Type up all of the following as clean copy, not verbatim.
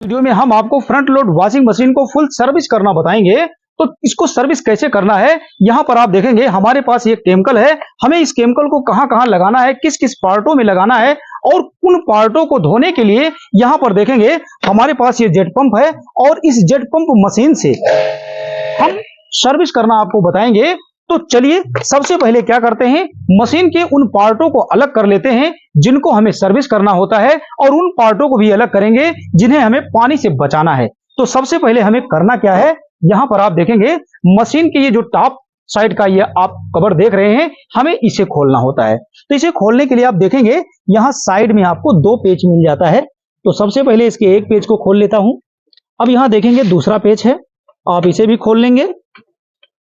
Video में हम आपको फ्रंट लोड वॉशिंग मशीन को फुल सर्विस करना बताएंगे। तो इसको सर्विस कैसे करना है, यहाँ पर आप देखेंगे हमारे पास ये केमिकल है। हमें इस केमिकल को कहां कहां लगाना है, किस किस पार्टों में लगाना है और उन पार्टों को धोने के लिए यहाँ पर देखेंगे हमारे पास ये जेट पंप है और इस जेट पंप मशीन से हम सर्विस करना आपको बताएंगे। तो चलिए सबसे पहले क्या करते हैं, मशीन के उन पार्टों को अलग कर लेते हैं जिनको हमें सर्विस करना होता है और उन पार्टों को भी अलग करेंगे जिन्हें हमें पानी से बचाना है। तो सबसे पहले हमें करना क्या है, यहां पर आप देखेंगे मशीन के ये जो टॉप साइड का ये आप कवर देख रहे हैं, हमें इसे खोलना होता है। तो इसे खोलने के लिए आप देखेंगे यहां साइड में आपको दो पेच मिल जाता है। तो सबसे पहले इसके एक पेज को खोल लेता हूं। अब यहां देखेंगे दूसरा पेज है, आप इसे भी खोल लेंगे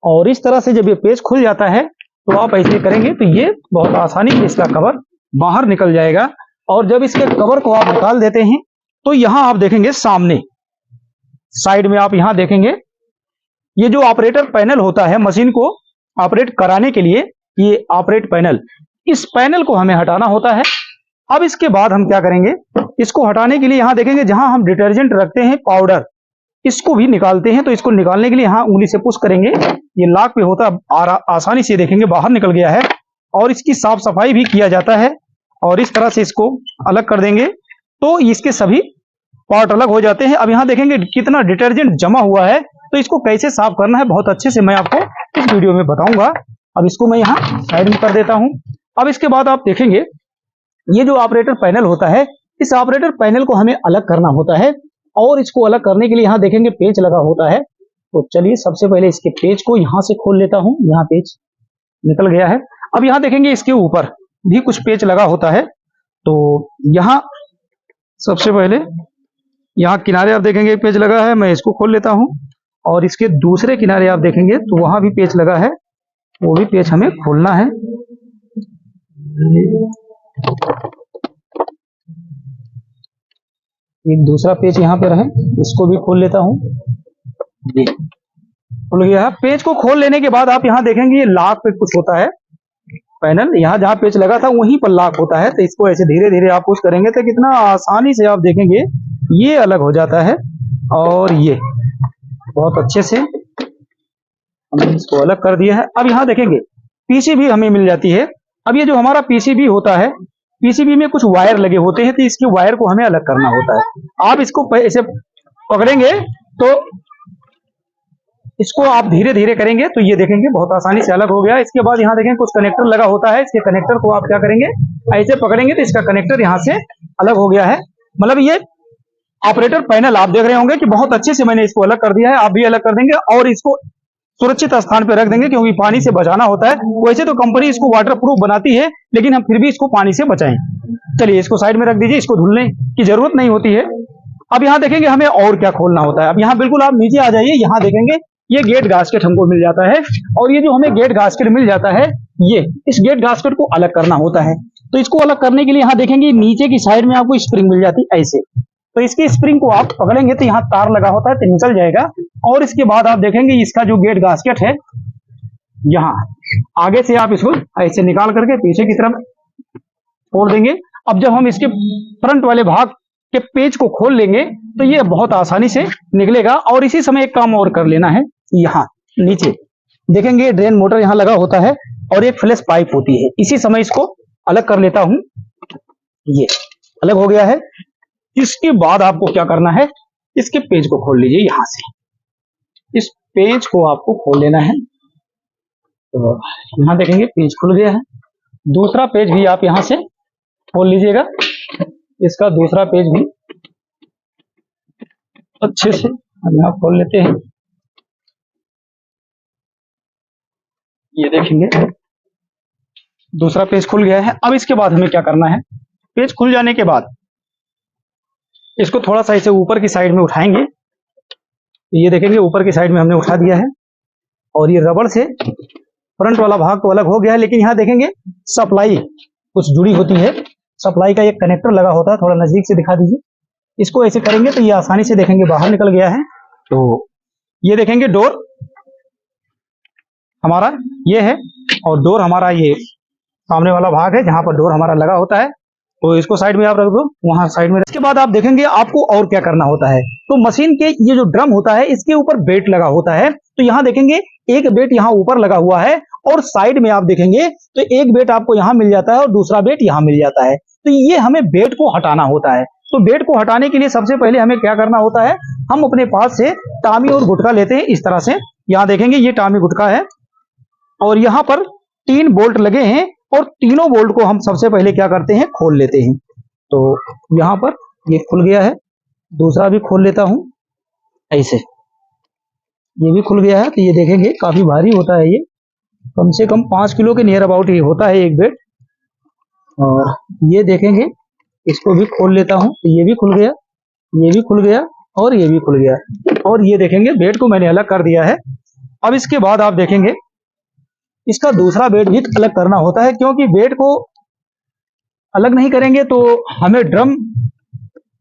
और इस तरह से जब ये पेज खुल जाता है तो आप ऐसे करेंगे तो ये बहुत आसानी से इसका कवर बाहर निकल जाएगा। और जब इसके कवर को आप निकाल देते हैं तो यहां आप देखेंगे सामने साइड में आप यहां देखेंगे ये जो ऑपरेटर पैनल होता है मशीन को ऑपरेट कराने के लिए, ये ऑपरेट पैनल, इस पैनल को हमें हटाना होता है। अब इसके बाद हम क्या करेंगे, इसको हटाने के लिए यहां देखेंगे जहां हम डिटर्जेंट रखते हैं पाउडर, इसको भी निकालते हैं। तो इसको निकालने के लिए यहां उंगली से पुश करेंगे, ये लॉक पे होता है, आसानी से देखेंगे बाहर निकल गया है। और इसकी साफ सफाई भी किया जाता है और इस तरह से इसको अलग कर देंगे तो इसके सभी पार्ट अलग हो जाते हैं। अब यहां देखेंगे कितना डिटर्जेंट जमा हुआ है, तो इसको कैसे साफ करना है बहुत अच्छे से मैं आपको इस वीडियो में बताऊंगा। अब इसको मैं यहां साइड में कर देता हूं। अब इसके बाद आप देखेंगे ये जो ऑपरेटर पैनल होता है, इस ऑपरेटर पैनल को हमें अलग करना होता है और इसको अलग करने के लिए यहां देखेंगे पेच लगा होता है। तो चलिए सबसे पहले इसके पेज को यहां से खोल लेता हूं, यहां पेज निकल गया है। अब यहां देखेंगे इसके ऊपर भी कुछ पेच लगा होता है। तो यहां सबसे पहले यहां किनारे आप देखेंगे एक पेज लगा है, मैं इसको खोल लेता हूं और इसके दूसरे किनारे आप देखेंगे तो वहां भी पेच लगा है, वो भी पेच हमें खोलना है। एक दूसरा पेज यहाँ पे रहे, इसको भी खोल लेता हूँ, ये खुल गया है। पेज को खोल लेने के बाद आप यहाँ देखेंगे ये लॉक पे कुछ होता है पैनल, यहाँ जहाँ पेज लगा था वहीं पर लॉक होता है। तो इसको ऐसे धीरे धीरे आप पुश करेंगे तो कितना आसानी से आप देखेंगे ये अलग हो जाता है और ये बहुत अच्छे से हमने इसको अलग कर दिया है। अब यहाँ देखेंगे पीसीबी हमें मिल जाती है। अब ये जो हमारा पीसीबी होता है, पीसीबी में कुछ वायर लगे होते हैं तो इसके वायर को हमें अलग करना होता है। आप इसको ऐसे पकड़ेंगे तो इसको आप धीरे धीरे करेंगे तो ये देखेंगे बहुत आसानी से अलग हो गया। इसके बाद यहाँ देखेंगे कुछ कनेक्टर लगा होता है, इसके कनेक्टर को आप क्या करेंगे ऐसे पकड़ेंगे तो इसका कनेक्टर यहाँ से अलग हो गया है। मतलब ये ऑपरेटर पैनल आप देख रहे होंगे कि बहुत अच्छे से मैंने इसको अलग कर दिया है, आप भी अलग कर देंगे और इसको सुरक्षित स्थान पर रख देंगे क्योंकि पानी से बचाना होता है। वैसे तो कंपनी इसको वाटर प्रूफ बनाती है लेकिन हम फिर भी इसको पानी से बचाएं। चलिए इसको साइड में रख दीजिए, इसको धुलने की जरूरत नहीं होती है। अब यहाँ देखेंगे हमें और क्या खोलना होता है। अब यहाँ बिल्कुल आप नीचे आ जाइए, यहाँ देखेंगे ये गेट गास्केट हमको मिल जाता है और ये जो हमें गेट गास्केट मिल जाता है, ये इस गेट गास्केट को अलग करना होता है। तो इसको अलग करने के लिए यहाँ देखेंगे नीचे की साइड में आपको स्प्रिंग मिल जाती है ऐसे, तो इसकी स्प्रिंग को आप पकड़ेंगे तो यहाँ तार लगा होता है तो निकल जाएगा। और इसके बाद आप देखेंगे इसका जो गेट गास्केट है, यहाँ आगे से आप इसको ऐसे निकाल करके पीछे की तरफ छोड़ देंगे। अब जब हम इसके फ्रंट वाले भाग के पेज को खोल लेंगे तो ये बहुत आसानी से निकलेगा। और इसी समय एक काम और कर लेना है, यहाँ नीचे देखेंगे ड्रेन मोटर यहाँ लगा होता है और एक फ्लैश पाइप होती है। इसी समय इसको अलग कर लेता हूं, ये अलग हो गया है। इसके बाद आपको क्या करना है, इसके पेज को खोल लीजिए, यहां से इस पेज को आपको खोल लेना है। तो यहां देखेंगे पेज खुल गया है। दूसरा पेज भी आप यहां से खोल लीजिएगा, इसका दूसरा पेज भी अच्छे से हम यहाँ खोल लेते हैं। ये देखेंगे दूसरा पेज खुल गया है। अब इसके बाद हमें क्या करना है, पेज खुल जाने के बाद इसको थोड़ा सा इसे ऊपर की साइड में उठाएंगे। ये देखेंगे ऊपर की साइड में हमने उठा दिया है और ये रबड़ से फ्रंट वाला भाग तो अलग हो गया है, लेकिन यहाँ देखेंगे सप्लाई कुछ जुड़ी होती है, सप्लाई का एक कनेक्टर लगा होता है, थोड़ा नजदीक से दिखा दीजिए। इसको ऐसे करेंगे तो ये आसानी से देखेंगे बाहर निकल गया है। तो ये देखेंगे डोर हमारा ये है और डोर हमारा ये सामने वाला भाग है जहां पर डोर हमारा लगा होता है। तो इसको साइड में आप रख दो, वहां साइड में। इसके बाद आप देखेंगे आपको और क्या करना होता है। तो मशीन के ये जो ड्रम होता है इसके ऊपर बेट लगा होता है। तो यहाँ देखेंगे एक बेट यहाँ ऊपर लगा हुआ है और साइड में आप देखेंगे तो एक बेट आपको यहाँ मिल जाता है और दूसरा बेट यहाँ मिल जाता है। तो ये हमें बेट को हटाना होता है। तो बेट को हटाने के लिए सबसे पहले हमें क्या करना होता है, हम अपने पास से टामी और गुटका लेते हैं इस तरह से। यहाँ देखेंगे ये टामी गुटका है और यहाँ पर 3 बोल्ट लगे हैं और तीनों बोल्ट को हम सबसे पहले क्या करते हैं, खोल लेते हैं। तो यहाँ पर ये खुल गया है, दूसरा भी खोल लेता हूं ऐसे, ये भी खुल गया है। तो ये देखेंगे काफी भारी होता है, ये कम से कम 5 किलो के नियर अबाउट ये होता है एक बेट। और ये देखेंगे इसको भी खोल लेता हूं, तो ये भी खुल गया, ये भी खुल गया और ये भी खुल गया। और ये देखेंगे बेट को मैंने अलग कर दिया है। अब इसके बाद आप देखेंगे इसका दूसरा बेट भी अलग करना होता है, क्योंकि बेट को अलग नहीं करेंगे तो हमें ड्रम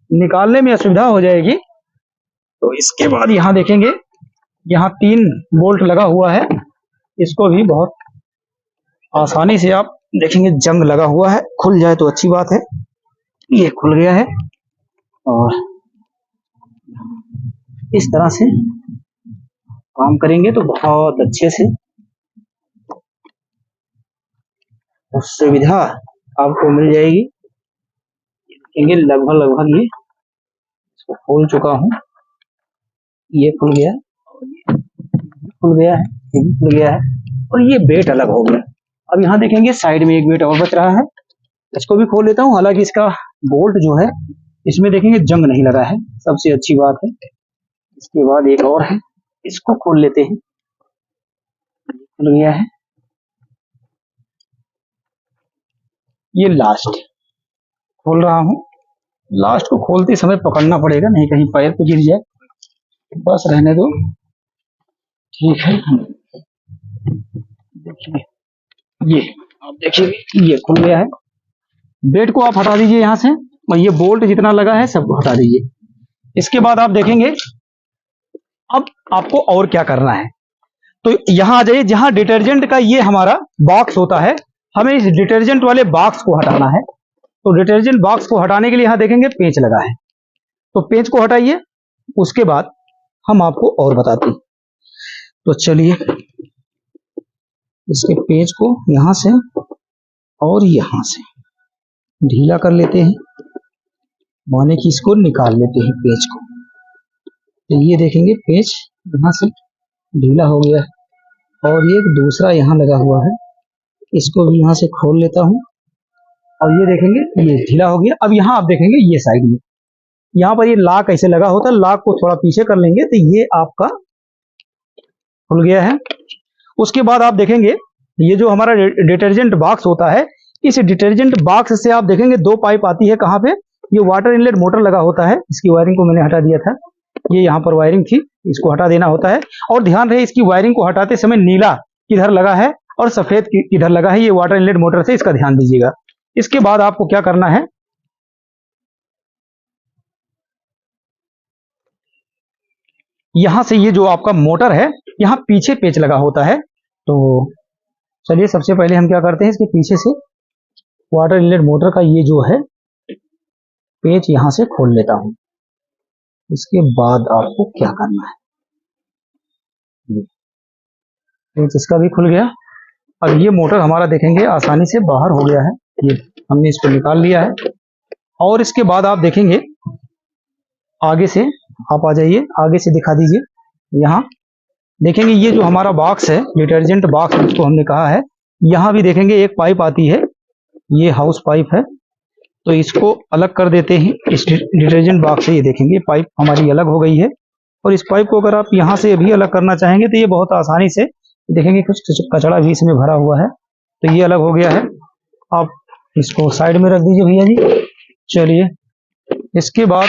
निकालने में असुविधा हो जाएगी। तो इसके बाद यहाँ देखेंगे यहाँ 3 बोल्ट लगा हुआ है, इसको भी बहुत आसानी से आप देखेंगे जंग लगा हुआ है, खुल जाए तो अच्छी बात है। ये खुल गया है और इस तरह से काम करेंगे तो बहुत अच्छे से सुविधा आपको मिल जाएगी। देखेंगे लगभग ये इसको खोल चुका हूं, ये खुल गया, खुल गया है, ये भी खुल गया है और ये बेट अलग हो गया। अब यहाँ देखेंगे साइड में एक बेट और बच रहा है, इसको भी खोल लेता हूँ। हालांकि इसका बोल्ट जो है इसमें देखेंगे जंग नहीं लगा है, सबसे अच्छी बात है। इसके बाद एक और है, इसको खोल लेते हैं, खुल गया है। ये लास्ट खोल रहा हूं, लास्ट को खोलते समय पकड़ना पड़ेगा, नहीं कहीं पैर पे गिर जाए, बस रहने दो, ठीक है। देखिए ये आप देखिए ये खुल गया है। बेट को आप हटा दीजिए यहाँ से और ये बोल्ट जितना लगा है सबको हटा दीजिए। इसके बाद आप देखेंगे अब आपको और क्या करना है। तो यहाँ आ जाइए, जहां डिटर्जेंट का ये हमारा बॉक्स होता है, हमें इस डिटर्जेंट वाले बॉक्स को हटाना है। तो डिटर्जेंट बॉक्स को हटाने के लिए यहाँ देखेंगे पेंच लगा है, तो पेंच को हटाइए, उसके बाद हम आपको और बताते हैं। तो चलिए इसके पेंच को यहां से और यहां से ढीला कर लेते हैं, माने कि इसको निकाल लेते हैं पेंच को। तो ये देखेंगे पेंच यहां से ढीला हो गया है और ये दूसरा यहाँ लगा हुआ है, इसको भी यहाँ से खोल लेता हूँ और ये देखेंगे ये ढीला हो गया। अब यहाँ आप देखेंगे ये साइड में, यहाँ पर ये लॉक ऐसे लगा होता है, लॉक को थोड़ा पीछे कर लेंगे तो ये आपका खुल गया है। उसके बाद आप देखेंगे ये जो हमारा डिटर्जेंट बॉक्स होता है, इस डिटर्जेंट बॉक्स से आप देखेंगे 2 पाइप आती है। कहाँ पे, ये वाटर इनलेट मोटर लगा होता है, इसकी वायरिंग को मैंने हटा दिया था, ये यहाँ पर वायरिंग थी, इसको हटा देना होता है। और ध्यान रहे इसकी वायरिंग को हटाते समय नीला किधर लगा है और सफेद किधर लगा है, ये वाटर इनलेट मोटर से, इसका ध्यान दीजिएगा। इसके बाद आपको क्या करना है, यहां से ये जो आपका मोटर है यहाँ पीछे पेच लगा होता है। तो चलिए सबसे पहले हम क्या करते हैं, इसके पीछे से वाटर इनलेट मोटर का ये जो है पेच यहां से खोल लेता हूं। इसके बाद आपको क्या करना है, पेच इसका भी खुल गया। अब ये मोटर हमारा देखेंगे आसानी से बाहर हो गया है, ये हमने इसको निकाल लिया है। और इसके बाद आप देखेंगे आगे से, आप आ जाइए आगे से दिखा दीजिए, यहाँ देखेंगे ये जो हमारा बॉक्स है डिटर्जेंट बॉक्स जिसको हमने कहा है, यहाँ भी देखेंगे एक पाइप आती है, ये हाउस पाइप है। तो इसको अलग कर देते हैं इस डिटर्जेंट बॉक्स से, ये देखेंगे पाइप हमारी अलग हो गई है। और इस पाइप को अगर आप यहाँ से भी अलग करना चाहेंगे तो ये बहुत आसानी से, देखेंगे कुछ कचड़ा भी इसमें भरा हुआ है, तो ये अलग हो गया है। आप इसको साइड में रख दीजिए भैया जी। चलिए इसके बाद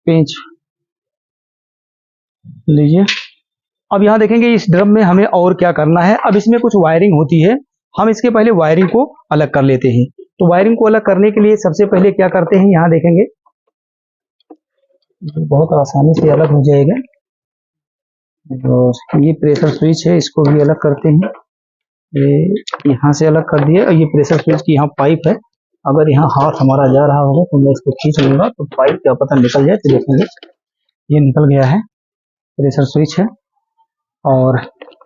पेंच लीजिए। अब यहाँ देखेंगे इस ड्रम में हमें और क्या करना है। अब इसमें कुछ वायरिंग होती है, हम इसके पहले वायरिंग को अलग कर लेते हैं। तो वायरिंग को अलग करने के लिए सबसे पहले क्या करते हैं, यहाँ देखेंगे बहुत आसानी से अलग हो जाएगा। और ये प्रेशर स्विच है, इसको भी अलग करते हैं, ये यहाँ से अलग कर दिया। ये प्रेशर स्विच की यहाँ पाइप है, अगर यहाँ हाथ हमारा जा रहा होगा तो मैं इसको खींच लूंगा तो पाइप क्या पता निकल जाए। तो देखेंगे ये निकल गया है, प्रेशर स्विच है। और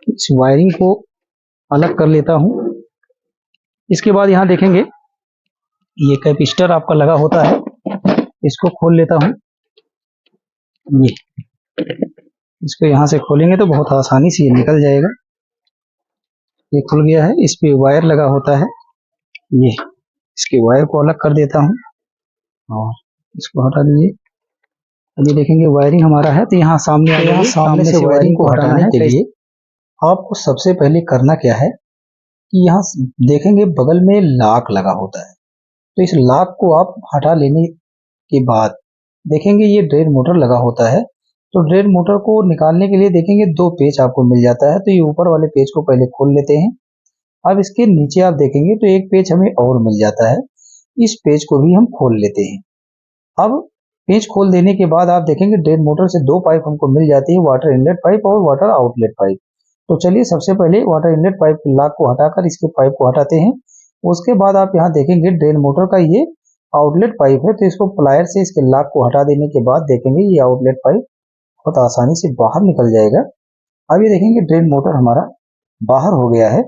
इस वायरिंग को अलग कर लेता हूँ। इसके बाद यहाँ देखेंगे ये कैपेसिटर आपका लगा होता है, इसको खोल लेता हूँ। ये इसको यहाँ से खोलेंगे तो बहुत आसानी से ये निकल जाएगा। ये खुल गया है, इस पे वायर लगा होता है। ये इसके वायर को अलग कर देता हूँ और इसको हटा दीजिए। अभी देखेंगे वायरिंग हमारा है, तो यहाँ सामने आ गया। सामने से वायरिंग को हटाने के लिए आपको सबसे पहले करना क्या है कि यहाँ देखेंगे बगल में लॉक लगा होता है, तो इस लॉक को आप हटा लेने के बाद देखेंगे ये ड्रेन मोटर लगा होता है। तो ड्रेन मोटर को निकालने के लिए देखेंगे 2 पेच आपको मिल जाता है। तो ये ऊपर वाले पेच को पहले खोल लेते हैं। अब इसके नीचे आप देखेंगे तो एक पेच हमें और मिल जाता है, इस पेच को भी हम खोल लेते हैं। अब पेच खोल देने के बाद आप देखेंगे ड्रेन मोटर से 2 पाइप हमको मिल जाती है, वाटर इनलेट पाइप और वाटर आउटलेट पाइप। तो चलिए सबसे पहले वाटर इनलेट पाइप के लॉक को हटाकर इसके पाइप को हटाते हैं। उसके बाद आप यहाँ देखेंगे ड्रेन मोटर का ये आउटलेट पाइप है, तो इसको प्लायर से इसके लॉक को हटा देने के बाद देखेंगे ये आउटलेट पाइप बहुत आसानी से बाहर निकल जाएगा। अब ये देखेंगे ड्रेन मोटर हमारा बाहर हो गया है।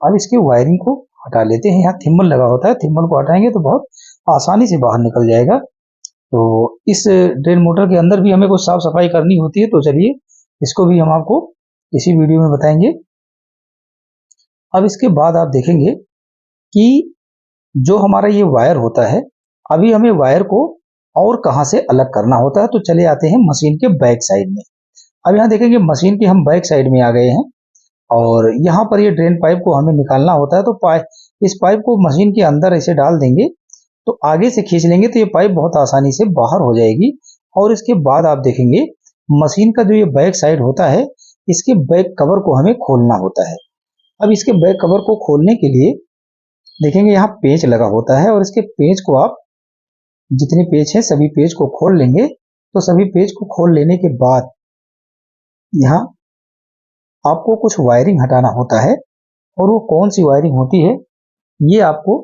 अब इसके वायरिंग को हटा लेते हैं। यहाँ थिम्बल लगा होता है, थिम्बल को हटाएंगे तो बहुत आसानी से बाहर निकल जाएगा। तो इस ड्रेन मोटर के अंदर भी हमें कुछ साफ सफाई करनी होती है, तो चलिए इसको भी हम आपको इसी वीडियो में बताएंगे। अब इसके बाद आप देखेंगे कि जो हमारा ये वायर होता है, अभी हमें वायर को और कहां से अलग करना होता है। तो चले आते हैं मशीन के बैक साइड में। अब यहाँ देखेंगे मशीन के हम बैक साइड में आ गए हैं और यहाँ पर ये ड्रेन पाइप को हमें निकालना होता है। तो इस पाइप को मशीन के अंदर ऐसे डाल देंगे, तो आगे से खींच लेंगे तो ये पाइप बहुत आसानी से बाहर हो जाएगी। और इसके बाद आप देखेंगे मशीन का जो ये बैक साइड होता है, इसके बैक कवर को हमें खोलना होता है। अब इसके बैक कवर को खोलने के लिए देखेंगे यहाँ पेच लगा होता है, और इसके पेच को आप जितने पेच हैं सभी पेच को खोल लेंगे। तो सभी पेच को खोल लेने के बाद यहाँ आपको कुछ वायरिंग हटाना होता है, और वो कौन सी वायरिंग होती है ये आपको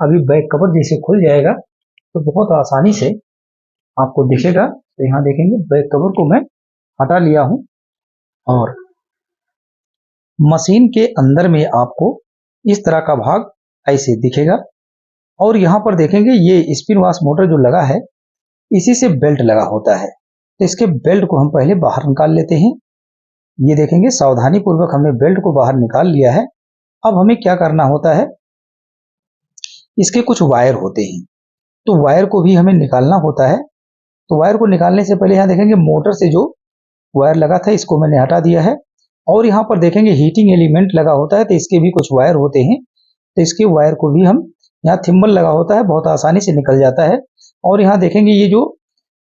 अभी बैक कवर जैसे खुल जाएगा तो बहुत आसानी से आपको दिखेगा। तो यहाँ देखेंगे बैक कवर को मैं हटा लिया हूं और मशीन के अंदर में आपको इस तरह का भाग ऐसे दिखेगा। और यहाँ पर देखेंगे ये स्पिन वाश मोटर जो लगा है इसी से बेल्ट लगा होता है, तो इसके बेल्ट को हम पहले बाहर निकाल लेते हैं। ये देखेंगे सावधानी पूर्वक हमने बेल्ट को बाहर निकाल लिया है। अब हमें क्या करना होता है, इसके कुछ वायर होते हैं तो वायर को भी हमें निकालना होता है। तो वायर को निकालने से पहले यहाँ देखेंगे मोटर से जो वायर लगा था इसको मैंने हटा दिया है। और यहाँ पर देखेंगे हीटिंग एलिमेंट लगा होता है, तो इसके भी कुछ वायर होते हैं, तो इसके वायर को भी हम यहाँ थिम्बल लगा होता है, बहुत आसानी से निकल जाता है। और यहाँ देखेंगे ये जो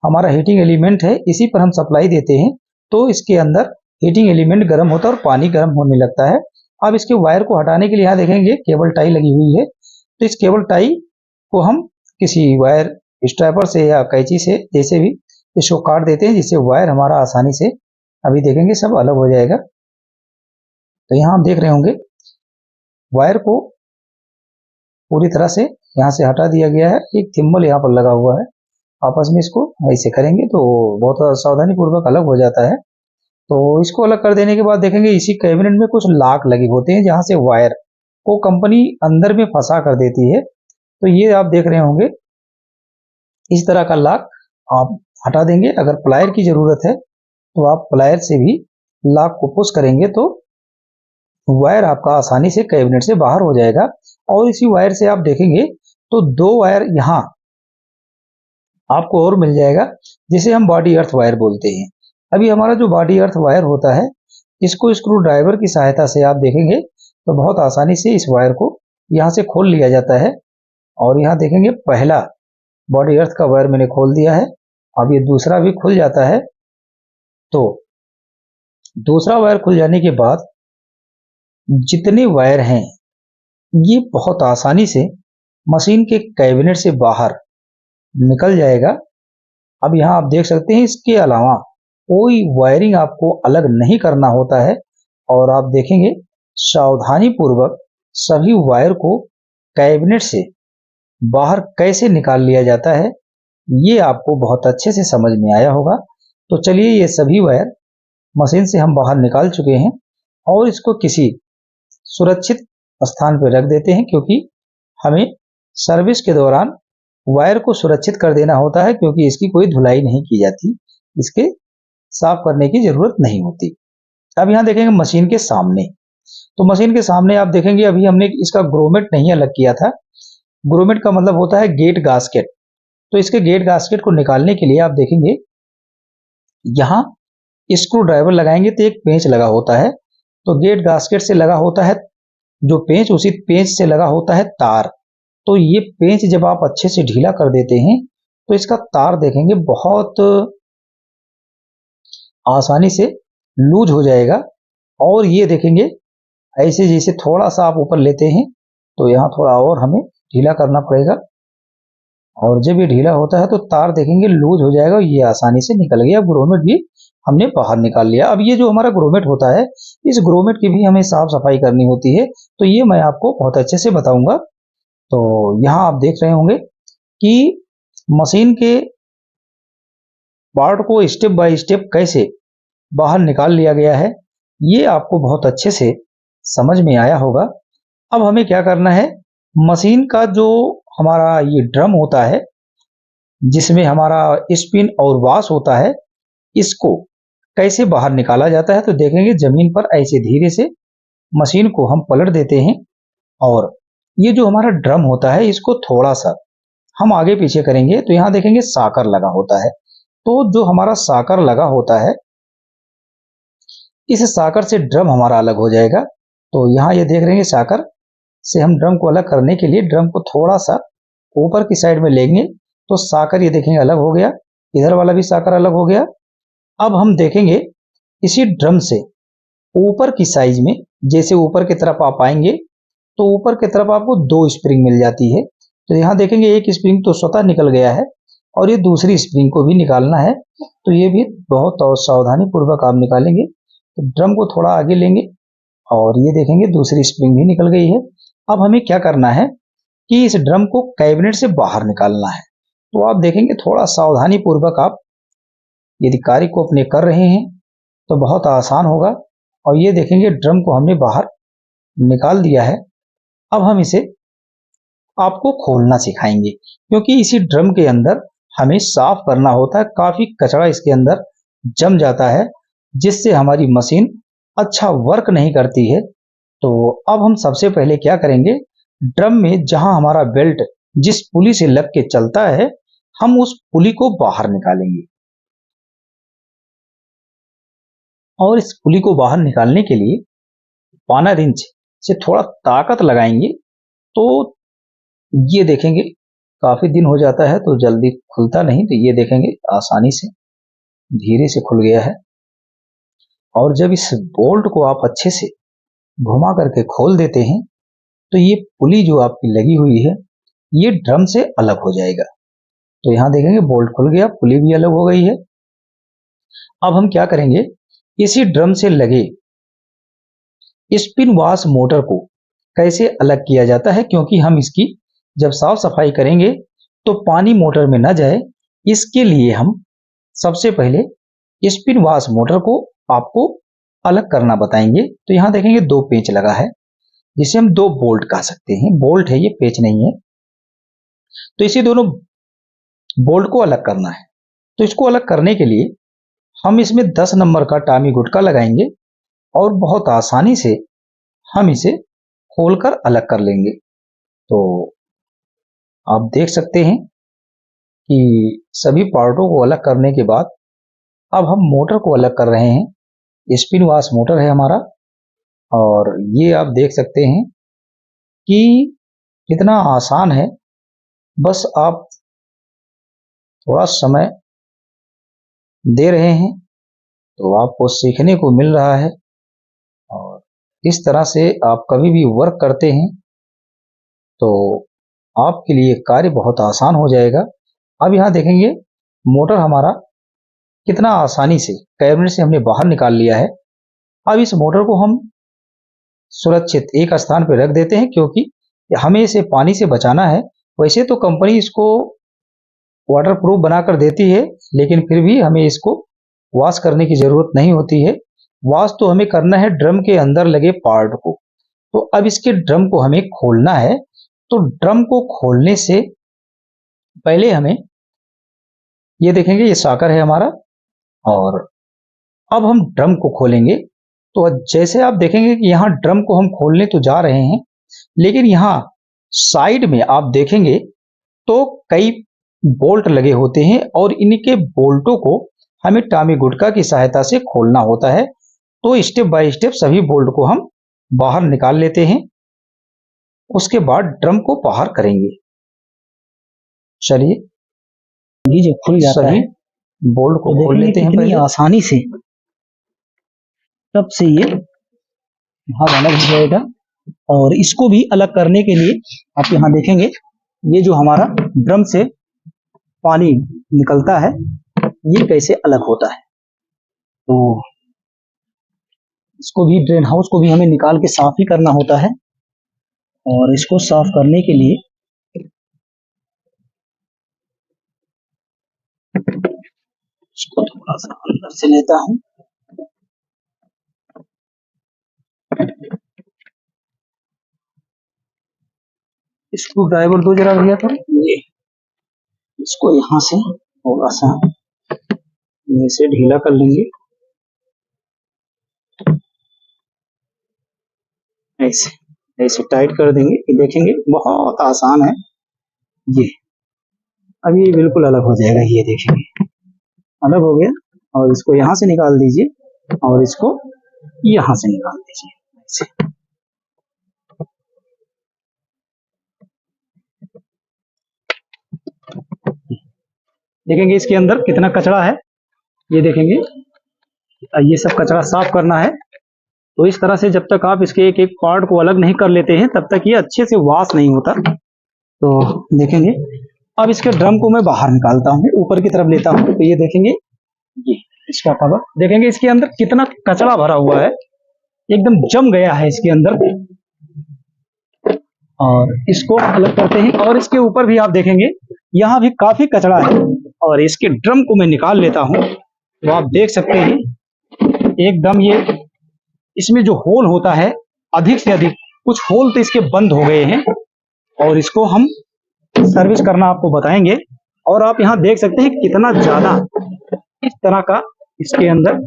हमारा हीटिंग एलिमेंट है इसी पर हम सप्लाई देते हैं, तो इसके अंदर हीटिंग एलिमेंट गर्म होता है और पानी गर्म होने लगता है। अब इसके वायर को हटाने के लिए यहाँ देखेंगे केबल टाई लगी हुई है, तो इस केबल टाई को हम किसी वायर स्ट्रैपर से या कैंची से जैसे भी इसको काट देते हैं, जिससे वायर हमारा आसानी से अभी देखेंगे सब अलग हो जाएगा। तो यहाँ आप देख रहे होंगे वायर को पूरी तरह से यहाँ से हटा दिया गया है। एक थिम्बल यहाँ पर लगा हुआ है, आपस में इसको ऐसे करेंगे तो बहुत सावधानी पूर्वक अलग हो जाता है। तो इसको अलग कर देने के बाद देखेंगे इसी कैबिनेट में कुछ लॉक लगे होते हैं, जहाँ से वायर को कंपनी अंदर में फंसा कर देती है। तो ये आप देख रहे होंगे इस तरह का लॉक आप हटा देंगे। अगर प्लायर की जरूरत है तो आप प्लायर से भी लॉक को पुश करेंगे तो वायर आपका आसानी से कैबिनेट से बाहर हो जाएगा। और इसी वायर से आप देखेंगे तो 2 वायर यहाँ आपको और मिल जाएगा, जिसे हम बॉडी अर्थ वायर बोलते हैं। अभी हमारा जो बॉडी अर्थ वायर होता है इसको स्क्रू ड्राइवर की सहायता से आप देखेंगे तो बहुत आसानी से इस वायर को यहाँ से खोल लिया जाता है। और यहाँ देखेंगे पहला बॉडी अर्थ का वायर मैंने खोल दिया है, अब ये दूसरा भी खुल जाता है। तो दूसरा वायर खुल जाने के बाद जितने वायर हैं ये बहुत आसानी से मशीन के कैबिनेट से बाहर निकल जाएगा। अब यहाँ आप देख सकते हैं इसके अलावा कोई वायरिंग आपको अलग नहीं करना होता है, और आप देखेंगे सावधानी पूर्वक सभी वायर को कैबिनेट से बाहर कैसे निकाल लिया जाता है, ये आपको बहुत अच्छे से समझ में आया होगा। तो चलिए, ये सभी वायर मशीन से हम बाहर निकाल चुके हैं और इसको किसी सुरक्षित स्थान पर रख देते हैं, क्योंकि हमें सर्विस के दौरान वायर को सुरक्षित कर देना होता है, क्योंकि इसकी कोई धुलाई नहीं की जाती, इसके साफ करने की जरूरत नहीं होती। अब यहाँ देखेंगे मशीन के सामने, तो मशीन के सामने आप देखेंगे अभी हमने इसका ग्रोमेट नहीं अलग किया था। ग्रोमेट का मतलब होता है गेट गास्केट। तो इसके गेट गास्केट को निकालने के लिए आप देखेंगे यहाँ स्क्रू ड्राइवर लगाएंगे तो एक पेंच लगा होता है। तो गेट गास्केट से लगा होता है जो पेंच, उसी पेंच से लगा होता है तार। तो ये पेंच जब आप अच्छे से ढीला कर देते हैं तो इसका तार देखेंगे बहुत आसानी से लूज हो जाएगा। और ये देखेंगे ऐसे जैसे थोड़ा सा आप ऊपर लेते हैं तो यहाँ थोड़ा और हमें ढीला करना पड़ेगा, और जब ये ढीला होता है तो तार देखेंगे लूज हो जाएगा, ये आसानी से निकल गया। ग्रोमेट भी हमने बाहर निकाल लिया। अब ये जो हमारा ग्रोमेट होता है, इस ग्रोमेट की भी हमें साफ सफाई करनी होती है, तो ये मैं आपको बहुत अच्छे से बताऊंगा। तो यहाँ आप देख रहे होंगे कि मशीन के पार्ट को स्टेप बाय स्टेप कैसे बाहर निकाल लिया गया है, ये आपको बहुत अच्छे से समझ में आया होगा। अब हमें क्या करना है, मशीन का जो हमारा ये ड्रम होता है जिसमें हमारा स्पिन और वॉश होता है, इसको कैसे बाहर निकाला जाता है। तो देखेंगे जमीन पर ऐसे धीरे से मशीन को हम पलट देते हैं, और ये जो हमारा ड्रम होता है इसको थोड़ा सा हम आगे पीछे करेंगे तो यहाँ देखेंगे साकर लगा होता है। तो जो हमारा साकर लगा होता है, इस साकर से ड्रम हमारा अलग हो जाएगा। तो यहाँ ये देख रहे हैं साकर से हम ड्रम को अलग करने के लिए ड्रम को थोड़ा सा ऊपर की साइड में लेंगे तो साकर ये देखेंगे अलग हो गया, इधर वाला भी साकर अलग हो गया। अब हम देखेंगे इसी ड्रम से ऊपर की साइज में, जैसे ऊपर की तरफ आप आएंगे तो ऊपर की तरफ आपको दो स्प्रिंग मिल जाती है। तो यहाँ देखेंगे एक स्प्रिंग तो स्वतः निकल गया है और ये दूसरी स्प्रिंग को भी निकालना है, तो ये भी बहुत सावधानी पूर्वक आप निकालेंगे। तो ड्रम को थोड़ा आगे लेंगे और ये देखेंगे दूसरी स्प्रिंग भी निकल गई है। अब हमें क्या करना है कि इस ड्रम को कैबिनेट से बाहर निकालना है। तो आप देखेंगे थोड़ा सावधानी पूर्वक आप यदि कार्य को अपने कर रहे हैं तो बहुत आसान होगा। और ये देखेंगे ड्रम को हमने बाहर निकाल दिया है। अब हम इसे आपको खोलना सिखाएंगे, क्योंकि इसी ड्रम के अंदर हमें साफ करना होता है। काफी कचरा इसके अंदर जम जाता है, जिससे हमारी मशीन अच्छा वर्क नहीं करती है। तो अब हम सबसे पहले क्या करेंगे, ड्रम में जहां हमारा बेल्ट जिस पुली से लग के चलता है, हम उस पुली को बाहर निकालेंगे। और इस पुली को बाहर निकालने के लिए पाना रिंच से थोड़ा ताकत लगाएंगे तो ये देखेंगे काफी दिन हो जाता है तो जल्दी खुलता नहीं, तो ये देखेंगे आसानी से धीरे से खुल गया है। और जब इस बोल्ट को आप अच्छे से घुमा करके खोल देते हैं तो ये पुली जो आपकी लगी हुई है ये ड्रम से अलग हो जाएगा। तो यहां देखेंगे बोल्ट खुल गया, पुली भी अलग हो गई है। अब हम क्या करेंगे, इसी ड्रम से लगे स्पिन वॉश मोटर को कैसे अलग किया जाता है, क्योंकि हम इसकी जब साफ सफाई करेंगे तो पानी मोटर में न जाए, इसके लिए हम सबसे पहले स्पिन वॉश मोटर को आपको अलग करना बताएंगे। तो यहां देखेंगे दो पेंच लगा है, जिसे हम दो बोल्ट कह सकते हैं। बोल्ट है ये, पेंच नहीं है। तो इसे दोनों बोल्ट को अलग करना है। तो इसको अलग करने के लिए हम इसमें 10 नंबर का टामी गुटका लगाएंगे और बहुत आसानी से हम इसे खोलकर अलग कर लेंगे। तो आप देख सकते हैं कि सभी पार्टों को अलग करने के बाद अब हम मोटर को अलग कर रहे हैं। स्पिन वॉश मोटर है हमारा, और ये आप देख सकते हैं कि कितना आसान है। बस आप थोड़ा समय दे रहे हैं तो आपको सीखने को मिल रहा है, और इस तरह से आप कभी भी वर्क करते हैं तो आपके लिए कार्य बहुत आसान हो जाएगा। अब यहाँ देखेंगे मोटर हमारा कितना आसानी से कैबिनेट से हमने बाहर निकाल लिया है। अब इस मोटर को हम सुरक्षित एक स्थान पर रख देते हैं, क्योंकि हमें इसे पानी से बचाना है। वैसे तो कंपनी इसको वाटरप्रूफ बनाकर देती है, लेकिन फिर भी हमें इसको वॉश करने की जरूरत नहीं होती है। वॉश तो हमें करना है ड्रम के अंदर लगे पार्ट को। तो अब इसके ड्रम को हमें खोलना है। तो ड्रम को खोलने से पहले हमें ये देखेंगे, ये साकर है हमारा, और अब हम ड्रम को खोलेंगे। तो जैसे आप देखेंगे कि यहाँ ड्रम को हम खोलने तो जा रहे हैं, लेकिन यहाँ साइड में आप देखेंगे तो कई बोल्ट लगे होते हैं, और इनके बोल्टों को हमें टामी गुटका की सहायता से खोलना होता है। तो स्टेप बाय स्टेप सभी बोल्ट को हम बाहर निकाल लेते हैं, उसके बाद ड्रम को बाहर करेंगे। चलिए, ये जो खुल जाता है बोल्ट को खोल लेते हैं पहले आसानी से, तब से ये भाग अलग हो जाएगा। और इसको भी अलग करने के लिए आप यहाँ देखेंगे, ये जो हमारा ड्रम से पानी निकलता है, ये कैसे अलग होता है। तो इसको भी, ड्रेन हाउस को भी हमें निकाल के साफ ही करना होता है। और इसको साफ करने के लिए इसको थोड़ा सा अंदर से लेता हूं। स्क्रू ड्राइवर दो जरा भैया। तो ये इसको यहाँ से थोड़ा सा ऐसे ढीला कर लेंगे, ऐसे ऐसे टाइट कर देंगे। ये देखेंगे बहुत आसान है ये। अब ये बिल्कुल अलग हो जाएगा, ये देखेंगे अलग हो गया। और इसको यहाँ से निकाल दीजिए, और इसको यहाँ से निकाल दीजिए ऐसे। देखेंगे इसके अंदर कितना कचरा है, ये देखेंगे। ये सब कचरा साफ करना है। तो इस तरह से जब तक आप इसके एक एक पार्ट को अलग नहीं कर लेते हैं, तब तक ये अच्छे से वॉश नहीं होता। तो देखेंगे, अब इसके ड्रम को मैं बाहर निकालता हूँ, ऊपर की तरफ लेता हूँ। तो ये देखेंगे, ये इसका कवर देखेंगे, इसके अंदर कितना कचरा भरा हुआ है, एकदम जम गया है इसके अंदर। और इसको अलग करते हैं। और इसके ऊपर भी आप देखेंगे, यहाँ भी काफी कचरा है। और इसके ड्रम को मैं निकाल लेता हूँ। तो आप देख सकते हैं एकदम ये, इसमें जो होल होता है, अधिक से अधिक कुछ होल तो इसके बंद हो गए हैं। और इसको हम सर्विस करना आपको बताएंगे। और आप यहाँ देख सकते हैं कितना ज्यादा इस तरह का इसके अंदर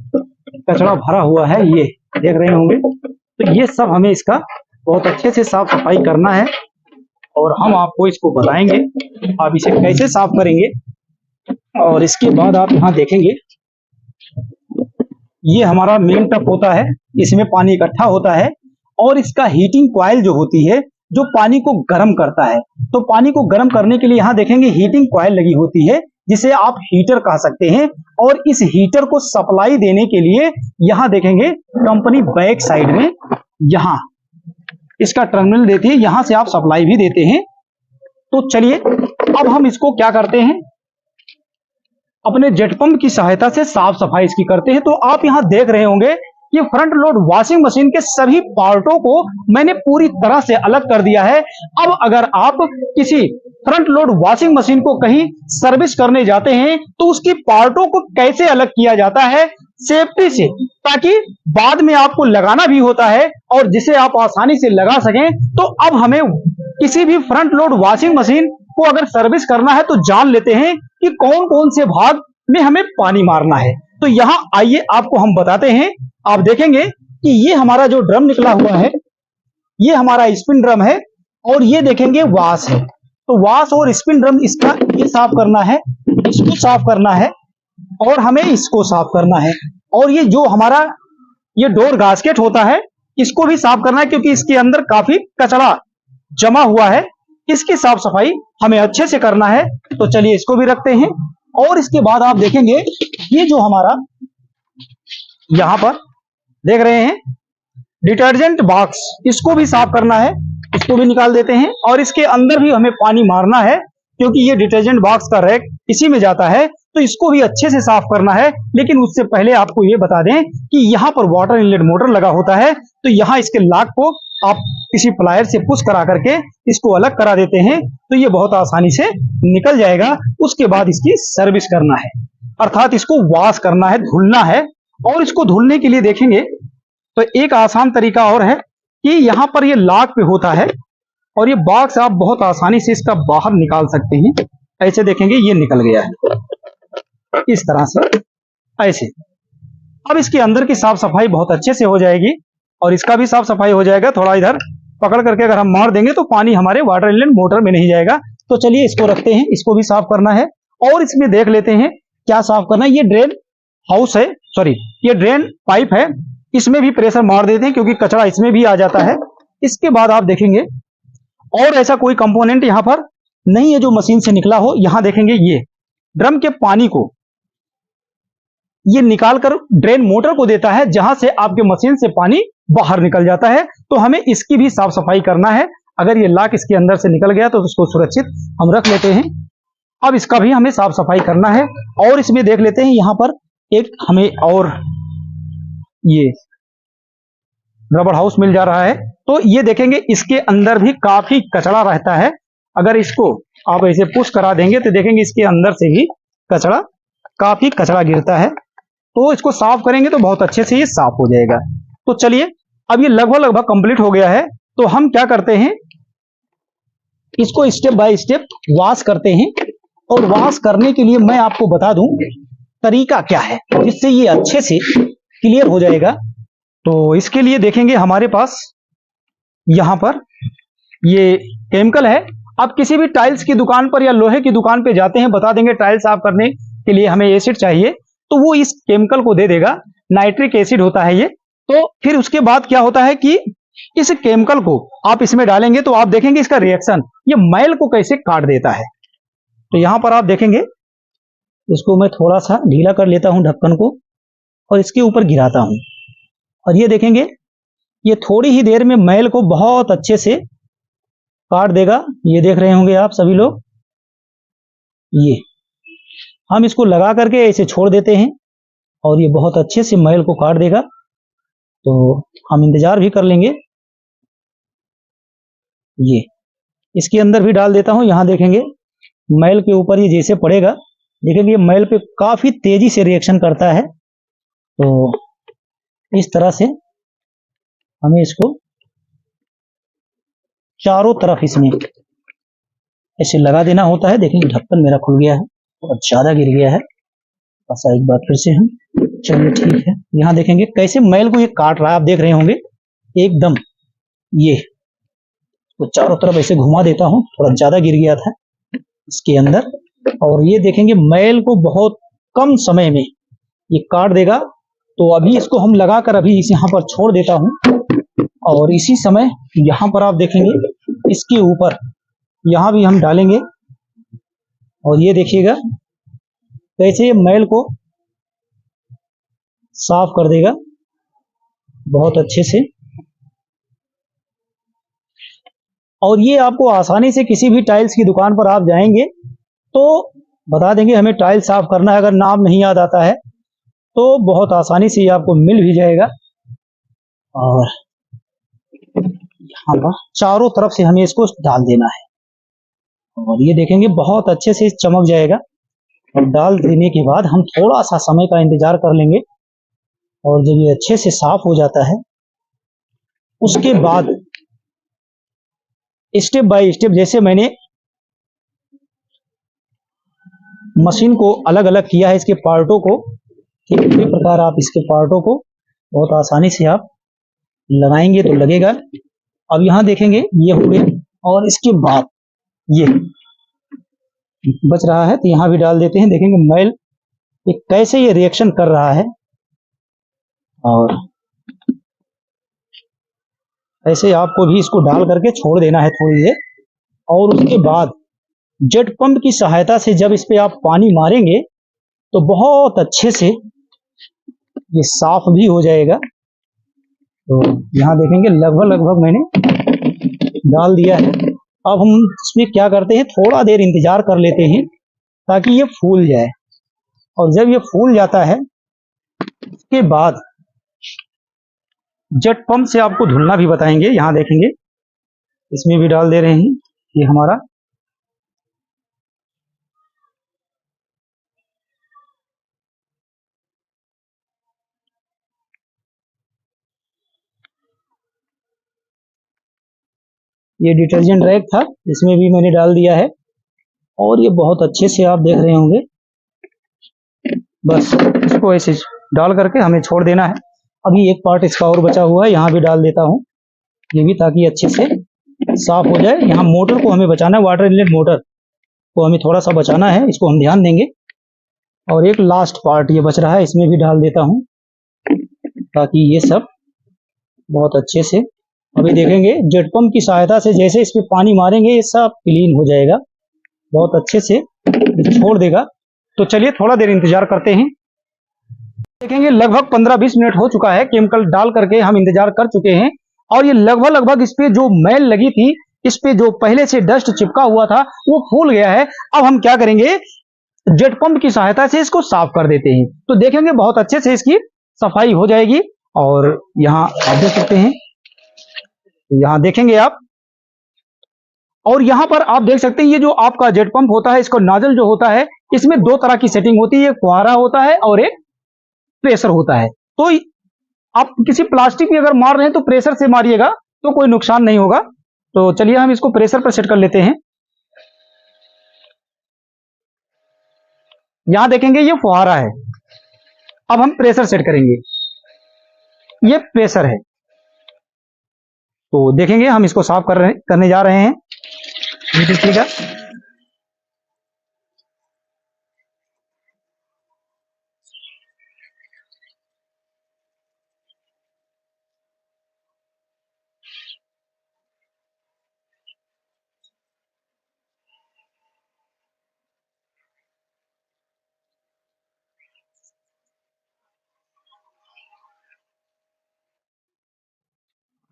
कचरा भरा हुआ है, ये देख रहे होंगे। तो ये सब हमें इसका बहुत अच्छे से साफ सफाई करना है, और हम आपको इसको बताएंगे आप इसे कैसे साफ करेंगे। और इसके बाद आप यहाँ देखेंगे, ये हमारा मेन टप होता है, इसमें पानी इकट्ठा होता है। और इसका हीटिंग कॉइल जो होती है, जो पानी को गर्म करता है। तो पानी को गर्म करने के लिए यहाँ देखेंगे हीटिंग कॉइल लगी होती है, जिसे आप हीटर कह सकते हैं। और इस हीटर को सप्लाई देने के लिए यहाँ देखेंगे कंपनी बैक साइड में यहाँ इसका टर्मिनल देती है, यहाँ से आप सप्लाई भी देते हैं। तो चलिए, अब हम इसको क्या करते हैं, अपने जेट पंप की सहायता से साफ सफाई इसकी करते हैं। तो आप यहाँ देख रहे होंगे कि फ्रंट लोड वॉशिंग मशीन के सभी पार्टों को मैंने पूरी तरह से अलग कर दिया है। अब अगर आप किसी फ्रंट लोड वॉशिंग मशीन को कहीं सर्विस करने जाते हैं, तो उसकी पार्टों को कैसे अलग किया जाता है सेफ्टी से, ताकि बाद में आपको लगाना भी होता है और जिसे आप आसानी से लगा सकें। तो अब हमें किसी भी फ्रंट लोड वॉशिंग मशीन को अगर सर्विस करना है, तो जान लेते हैं कि कौन कौन से भाग में हमें पानी मारना है। तो यहाँ आइए आपको हम बताते हैं। आप देखेंगे कि ये हमारा जो ड्रम निकला हुआ है, ये हमारा स्पिन ड्रम है, और ये देखेंगे वाश है। तो वाश और स्पिन ड्रम, इसका ये साफ करना है, इसको साफ करना है, और हमें इसको साफ करना है। और ये जो हमारा ये डोर गास्केट होता है, इसको भी साफ करना है, क्योंकि इसके अंदर काफी कचरा जमा हुआ है। इसकी साफ सफाई हमें अच्छे से करना है। तो चलिए इसको भी रखते हैं। और इसके बाद आप देखेंगे, ये जो हमारा यहां पर देख रहे हैं डिटर्जेंट बॉक्स, इसको भी साफ करना है, इसको भी निकाल देते हैं। और इसके अंदर भी हमें पानी मारना है, क्योंकि ये डिटर्जेंट बॉक्स का रैक इसी में जाता है। तो इसको भी अच्छे से साफ करना है। लेकिन उससे पहले आपको ये बता दें कि यहाँ पर वाटर इनलेट मोटर लगा होता है, तो यहाँ इसके लॉक को आप किसी प्लायर से पुश करा करके इसको अलग करा देते हैं, तो ये बहुत आसानी से निकल जाएगा। उसके बाद इसकी सर्विस करना है, अर्थात इसको वॉश करना है, धुलना है। और इसको धुलने के लिए देखेंगे तो एक आसान तरीका और है कि यहाँ पर ये लॉक पे होता है और ये बॉक्स आप बहुत आसानी से इसका बाहर निकाल सकते हैं। ऐसे देखेंगे ये निकल गया है, इस तरह से ऐसे। अब इसके अंदर की साफ सफाई बहुत अच्छे से हो जाएगी और इसका भी साफ सफाई हो जाएगा। थोड़ा इधर पकड़ करके अगर हम मार देंगे तो पानी हमारे वाटर इनलेट मोटर में नहीं जाएगा। तो चलिए इसको रखते हैं, इसको भी साफ करना है और इसमें देख लेते हैं क्या साफ करना है। ये ड्रेन हाउस है, सॉरी ये ड्रेन पाइप है, इसमें भी प्रेशर मार देते हैं क्योंकि कचरा इसमें भी आ जाता है। इसके बाद आप देखेंगे और ऐसा कोई कंपोनेंट यहाँ पर नहीं है जो मशीन से निकला हो। यहाँ देखेंगे ये ड्रम के पानी को ये निकालकर ड्रेन मोटर को देता है, जहां से आपके मशीन से पानी बाहर निकल जाता है। तो हमें इसकी भी साफ सफाई करना है। अगर ये लॉक इसके अंदर से निकल गया तो उसको सुरक्षित हम रख लेते हैं। अब इसका भी हमें साफ सफाई करना है और इसमें देख लेते हैं यहाँ पर एक हमें और ये रबड़ हाउस मिल जा रहा है। तो ये देखेंगे इसके अंदर भी काफी कचरा रहता है। अगर इसको आप ऐसे पुश करा देंगे तो देखेंगे इसके अंदर से भी काफी कचरा गिरता है। तो इसको साफ करेंगे तो बहुत अच्छे से ये साफ हो जाएगा। तो चलिए अब ये लगभग कंप्लीट हो गया है। तो हम क्या करते हैं, इसको स्टेप बाय स्टेप वॉश करते हैं। और वॉश करने के लिए मैं आपको बता दूं तरीका क्या है जिससे ये अच्छे से क्लियर हो जाएगा। तो इसके लिए देखेंगे हमारे पास यहाँ पर ये केमिकल है। आप किसी भी टाइल्स की दुकान पर या लोहे की दुकान पे जाते हैं, बता देंगे टाइल्स साफ करने के लिए हमें एसिड चाहिए, तो वो इस केमिकल को दे देगा। नाइट्रिक एसिड होता है ये। तो फिर उसके बाद क्या होता है कि इस केमिकल को आप इसमें डालेंगे तो आप देखेंगे इसका रिएक्शन ये मैल को कैसे काट देता है। तो यहां पर आप देखेंगे इसको मैं थोड़ा सा ढीला कर लेता हूं ढक्कन को और इसके ऊपर गिराता हूं और ये देखेंगे ये थोड़ी ही देर में मैल को बहुत अच्छे से काट देगा। ये देख रहे होंगे आप सभी लोग। ये हम इसको लगा करके ऐसे छोड़ देते हैं और ये बहुत अच्छे से मैल को काट देगा। तो हम इंतजार भी कर लेंगे। ये इसके अंदर भी डाल देता हूं। यहां देखेंगे मैल के ऊपर ये जैसे पड़ेगा, देखेंगे ये मैल पे काफी तेजी से रिएक्शन करता है। तो इस तरह से हमें इसको चारों तरफ इसमें ऐसे लगा देना होता है। देखेंगे ढक्कन मेरा खुल गया है और ज्यादा गिर गया है। बस एक बार फिर से हम, चलिए ठीक है। यहाँ देखेंगे कैसे मैल को ये काट रहा है, आप देख रहे होंगे एकदम। ये तो चारों तरफ ऐसे घुमा देता हूँ, थोड़ा ज्यादा गिर गया था इसके अंदर। और ये देखेंगे मैल को बहुत कम समय में ये काट देगा। तो अभी इसको हम लगाकर अभी इस यहाँ पर छोड़ देता हूँ और इसी समय यहाँ पर आप देखेंगे इसके ऊपर यहाँ भी हम डालेंगे और ये देखिएगा कैसे मैल को साफ कर देगा बहुत अच्छे से। और ये आपको आसानी से किसी भी टाइल्स की दुकान पर आप जाएंगे तो बता देंगे हमें टाइल्स साफ करना है। अगर नाम नहीं याद आता है तो बहुत आसानी से ये आपको मिल भी जाएगा। और यहाँ पर चारों तरफ से हमें इसको डाल देना है और ये देखेंगे बहुत अच्छे से चमक जाएगा। और डाल देने के बाद हम थोड़ा सा समय का इंतजार कर लेंगे और जब ये अच्छे से साफ हो जाता है उसके बाद स्टेप बाय स्टेप, जैसे मैंने मशीन को अलग अलग किया है इसके पार्टों को, ठीक इसी प्रकार आप इसके पार्टों को बहुत आसानी से आप लगाएंगे तो लगेगा। अब यहाँ देखेंगे ये हो गया और इसके बाद ये बच रहा है तो यहाँ भी डाल देते हैं। देखेंगे मैल ये कैसे ये रिएक्शन कर रहा है और ऐसे आपको भी इसको डाल करके छोड़ देना है थोड़ी देर। और उसके बाद जेट पंप की सहायता से जब इस पे आप पानी मारेंगे तो बहुत अच्छे से ये साफ भी हो जाएगा। तो यहाँ देखेंगे लगभग मैंने डाल दिया है। अब हम इसमें क्या करते हैं, थोड़ा देर इंतजार कर लेते हैं ताकि ये फूल जाए। और जब ये फूल जाता है उसके बाद जेट पंप से आपको धुलना भी बताएंगे। यहाँ देखेंगे इसमें भी डाल दे रहे हैं ये हमारा ये डिटर्जेंट रैक था, इसमें भी मैंने डाल दिया है और ये बहुत अच्छे से आप देख रहे होंगे। बस इसको ऐसे डाल करके हमें छोड़ देना है। अभी एक पार्ट इसका और बचा हुआ है, यहाँ भी डाल देता हूँ ये भी, ताकि अच्छे से साफ हो जाए। यहाँ मोटर को हमें बचाना है, वाटर इनलेट मोटर को हमें थोड़ा सा बचाना है, इसको हम ध्यान देंगे। और एक लास्ट पार्ट ये बच रहा है, इसमें भी डाल देता हूँ ताकि ये सब बहुत अच्छे से अभी देखेंगे जेट पंप की सहायता से जैसे इस पे पानी मारेंगे ये सब क्लीन हो जाएगा, बहुत अच्छे से छोड़ देगा। तो चलिए थोड़ा देर इंतजार करते हैं। देखेंगे लगभग 15-20 मिनट हो चुका है, केमिकल डाल करके हम इंतजार कर चुके हैं और ये लगभग इस पे जो मैल लगी थी, इस पे जो पहले से डस्ट चिपका हुआ था वो फूल गया है। अब हम क्या करेंगे, जेट पंप की सहायता से इसको साफ कर देते हैं। तो देखेंगे बहुत अच्छे से इसकी सफाई हो जाएगी। और यहाँ आप देख सकते हैं, यहाँ देखेंगे आप, और यहाँ पर आप देख सकते हैं ये जो आपका जेट पंप होता है, इसका नोजल जो होता है इसमें दो तरह की सेटिंग होती है, एक फुहारा होता है और एक प्रेशर होता है। तो आप किसी प्लास्टिक में अगर मार रहे हैं तो प्रेशर से मारिएगा तो कोई नुकसान नहीं होगा। तो चलिए हम इसको प्रेशर पर सेट कर लेते हैं। यहां देखेंगे ये फुहारा है, अब हम प्रेशर सेट करेंगे, ये प्रेशर है। तो देखेंगे हम इसको साफ करने जा रहे हैं। ये देखिएगा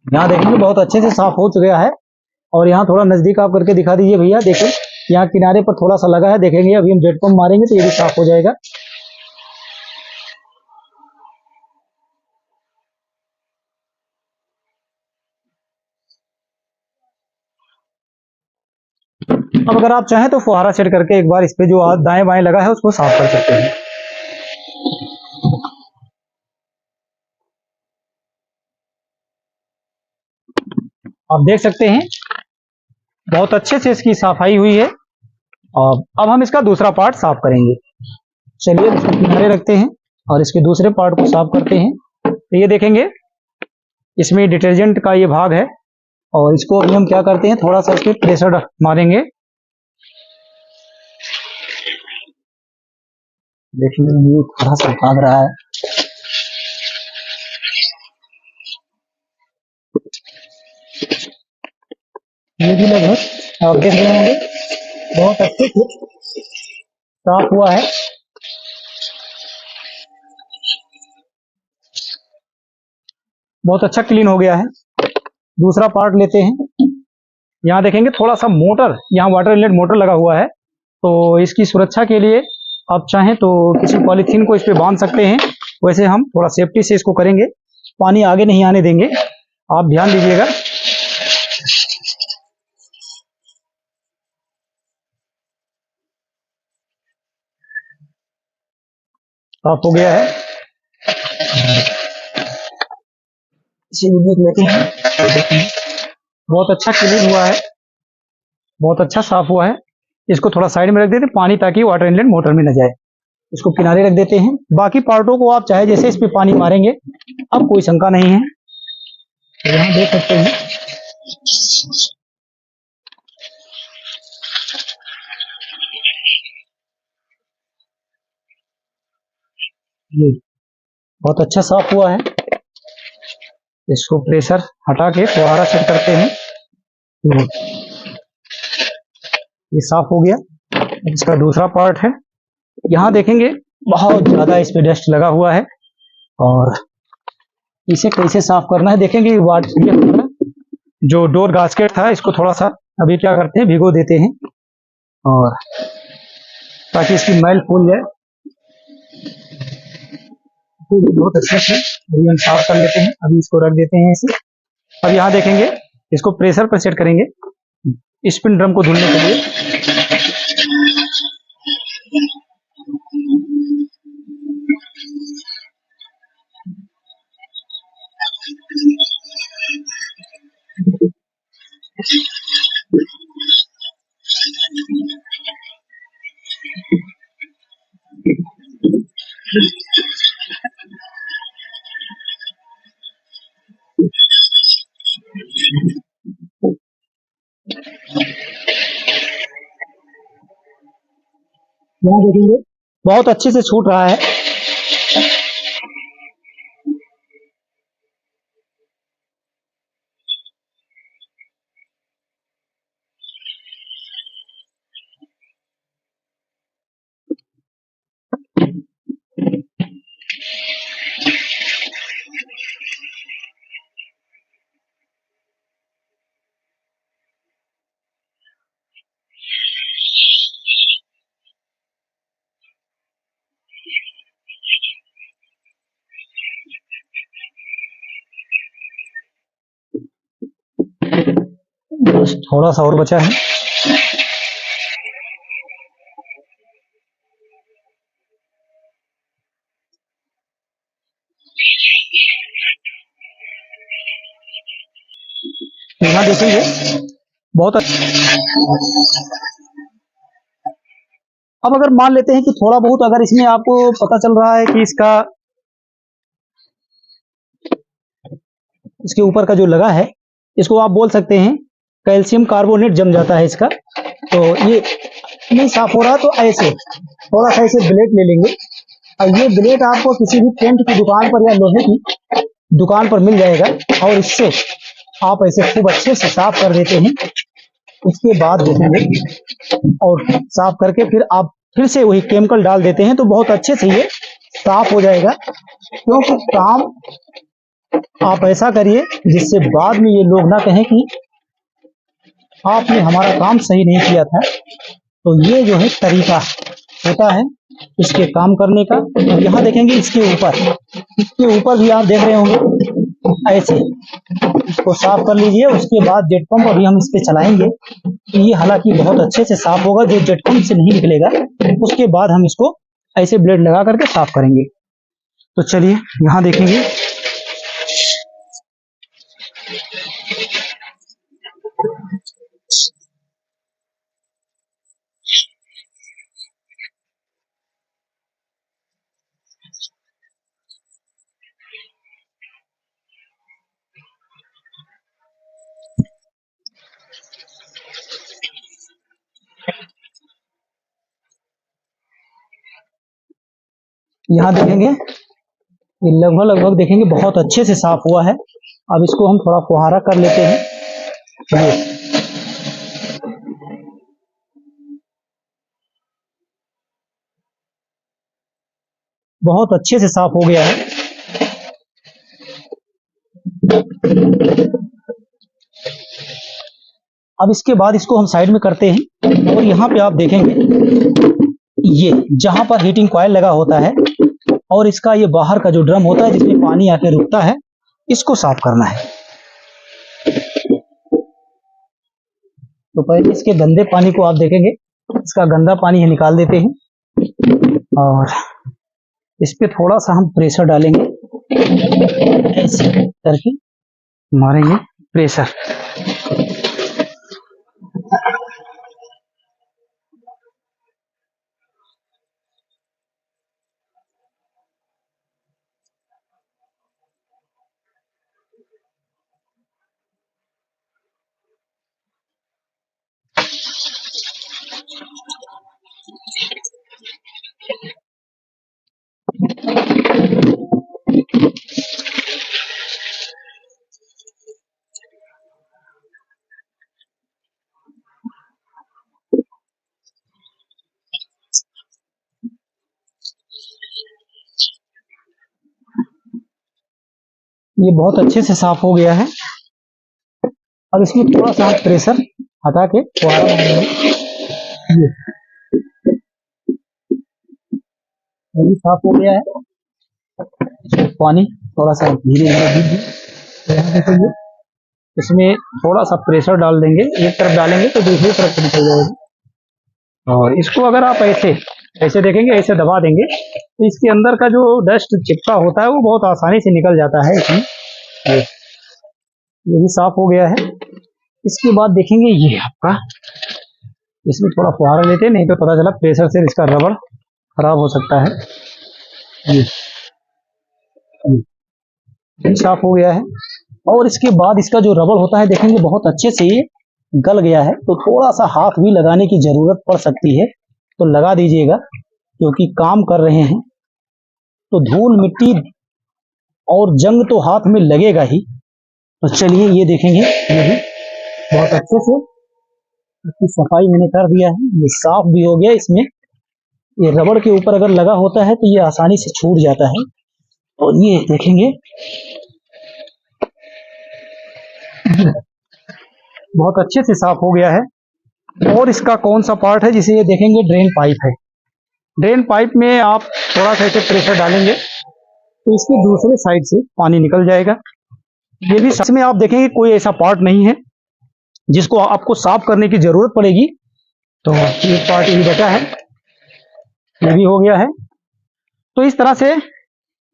यहाँ देखेंगे बहुत अच्छे से साफ हो चुका है। और यहाँ थोड़ा नजदीक आप करके दिखा दीजिए भैया, देखिए यहाँ किनारे पर थोड़ा सा लगा है, देखेंगे अभी हम जेट पंप मारेंगे तो ये भी साफ हो जाएगा। अब अगर आप चाहें तो फुहारा सेट करके एक बार इस पे जो दाएं बाएं लगा है उसको साफ कर सकते हैं। आप देख सकते हैं बहुत अच्छे से इसकी सफाई हुई है। और अब हम इसका दूसरा पार्ट साफ करेंगे। चलिए इसको किनारे रखते हैं और इसके दूसरे पार्ट को साफ करते हैं। तो ये देखेंगे इसमें डिटर्जेंट का ये भाग है और इसको अभी हम क्या करते हैं, थोड़ा सा इस पे प्रेशर मारेंगे। देखिए ये थोड़ा सा भाग रहा है। ये भी लगभग आप देख रहे होंगे बहुत अच्छे से साफ हुआ है। बहुत अच्छा क्लीन हो गया है। दूसरा पार्ट लेते हैं। यहाँ देखेंगे थोड़ा सा मोटर, यहाँ वाटर इनलेट मोटर लगा हुआ है, तो इसकी सुरक्षा के लिए आप चाहें तो किसी पॉलीथीन को इस पे बांध सकते हैं। वैसे हम थोड़ा सेफ्टी से इसको करेंगे, पानी आगे नहीं आने देंगे, आप ध्यान दीजिएगा। साफ हो गया है, इसी में देख लेते हैं। बहुत अच्छा क्लीन हुआ है, बहुत अच्छा साफ हुआ है। इसको थोड़ा साइड में रख देते हैं पानी, ताकि वाटर इनलेट मोटर में न जाए। इसको किनारे रख देते हैं। बाकी पार्टों को आप चाहे जैसे इस पे पानी मारेंगे, अब कोई शंका नहीं है। तो यहाँ देख सकते हैं ये बहुत अच्छा साफ हुआ है। इसको प्रेशर हटा के फुहारा सेट करते हैं। ये साफ हो गया। इसका दूसरा पार्ट है, यहाँ देखेंगे बहुत ज्यादा इस पे डस्ट लगा हुआ है और इसे कैसे साफ करना है देखेंगे। ये जो डोर गास्केट था इसको थोड़ा सा अभी क्या करते हैं, भिगो देते हैं और ताकि इसकी मैल फूल जाए। इसको बहुत अच्छे से अभी हम साफ कर लेते हैं। अभी इसको रख देते हैं ऐसे। अब यहाँ देखेंगे इसको प्रेशर पर सेट करेंगे स्पिन ड्रम को धुलने के लिए। यहाँ देखेंगे बहुत अच्छे से छूट रहा है। बस थोड़ा सा और बचा है। यहाँ देखेंगे बहुत अब अगर मान लेते हैं कि थोड़ा बहुत अगर इसमें आपको पता चल रहा है कि इसके ऊपर का जो लगा है इसको आप बोल सकते हैं कैल्शियम कार्बोनेट जम जाता है इसका, तो ये नहीं साफ हो रहा तो ऐसे थोड़ा सा ऐसे ब्लेड ले लेंगे और ये ब्लेड आपको किसी भी पेंट की दुकान पर या लोहे की दुकान पर मिल जाएगा और इससे आप ऐसे खूब अच्छे से साफ कर देते हैं। उसके बाद देखेंगे और साफ करके फिर आप फिर से वही केमिकल डाल देते हैं तो बहुत अच्छे से ये साफ हो जाएगा। क्योंकि काम आप ऐसा करिए जिससे बाद में ये लोग ना कहें कि आपने हमारा काम सही नहीं किया था। तो ये जो है तरीका होता है इसके काम करने का। और यहाँ देखेंगे इसके ऊपर भी आप देख रहे होंगे ऐसे इसको साफ कर लीजिए। उसके बाद जेट पंप अभी हम इस पे चलाएंगे, ये हालांकि बहुत अच्छे से साफ होगा, जो जेट पंप से नहीं निकलेगा। उसके बाद हम इसको ऐसे ब्लेड लगा करके साफ करेंगे। तो चलिए यहाँ देखेंगे ये लगभग देखेंगे बहुत अच्छे से साफ हुआ है। अब इसको हम थोड़ा फुहारा कर लेते हैं। ये बहुत अच्छे से साफ हो गया है। अब इसके बाद इसको हम साइड में करते हैं और यहाँ पे आप देखेंगे ये जहां पर हीटिंग कॉइल लगा होता है और इसका ये बाहर का जो ड्रम होता है जिसमें पानी आके रुकता है, इसको साफ करना है। तो पहले इसके गंदे पानी को आप देखेंगे, इसका गंदा पानी है निकाल देते हैं और इस पे थोड़ा सा हम प्रेशर डालेंगे, ऐसे करके मारेंगे प्रेशर। ये बहुत अच्छे से साफ हो गया है। अब इसमें थोड़ा सा प्रेशर हटा के फुहारा मारेंगे। ये भी साफ हो गया है। पानी थोड़ा सा धीरे धीरे दीजिए। तो यहाँ देखेंगे इसमें थोड़ा सा प्रेशर डाल देंगे, एक तरफ डालेंगे तो दूसरी तरफ से निकल जाएगी। और इसको अगर आप ऐसे देखेंगे, ऐसे दबा देंगे तो इसके अंदर का जो डस्ट चिपका होता है वो बहुत आसानी से निकल जाता है इसमें। ये भी साफ हो गया है। इसके बाद देखेंगे ये आपका, इसमें थोड़ा फुहारा लेते हैं, नहीं तो पता चला प्रेशर से इसका रबड़ खराब हो सकता है। ये साफ हो गया है। और इसके बाद इसका जो रबड़ होता है देखेंगे बहुत अच्छे से ये गल गया है। तो थोड़ा सा हाथ भी लगाने की जरूरत पड़ सकती है, तो लगा दीजिएगा क्योंकि काम कर रहे हैं तो धूल मिट्टी और जंग तो हाथ में लगेगा ही। तो चलिए ये देखेंगे, ये भी बहुत अच्छे से इसकी सफाई मैंने कर दिया है। ये साफ भी हो गया। इसमें ये रबड़ के ऊपर अगर लगा होता है तो ये आसानी से छूट जाता है। और ये देखेंगे बहुत अच्छे से साफ हो गया है। और इसका कौन सा पार्ट है जिसे ये देखेंगे, ड्रेन पाइप है। ड्रेन पाइप में आप थोड़ा सा ऐसे प्रेशर डालेंगे तो इसके दूसरे साइड से पानी निकल जाएगा। ये भी सच में आप देखेंगे कोई ऐसा पार्ट नहीं है जिसको आपको साफ करने की जरूरत पड़ेगी। तो ये पार्ट भी बचा है, ये भी हो गया है। तो इस तरह से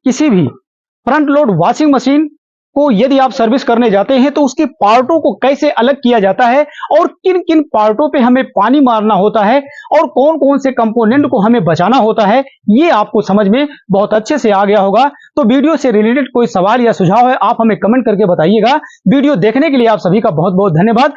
किसी भी फ्रंट लोड वॉशिंग मशीन को यदि आप सर्विस करने जाते हैं तो उसके पार्टों को कैसे अलग किया जाता है और किन किन पार्टों पे हमें पानी मारना होता है और कौन कौन से कंपोनेंट को हमें बचाना होता है, ये आपको समझ में बहुत अच्छे से आ गया होगा। तो वीडियो से रिलेटेड कोई सवाल या सुझाव है आप हमें कमेंट करके बताइएगा। वीडियो देखने के लिए आप सभी का बहुत बहुत धन्यवाद।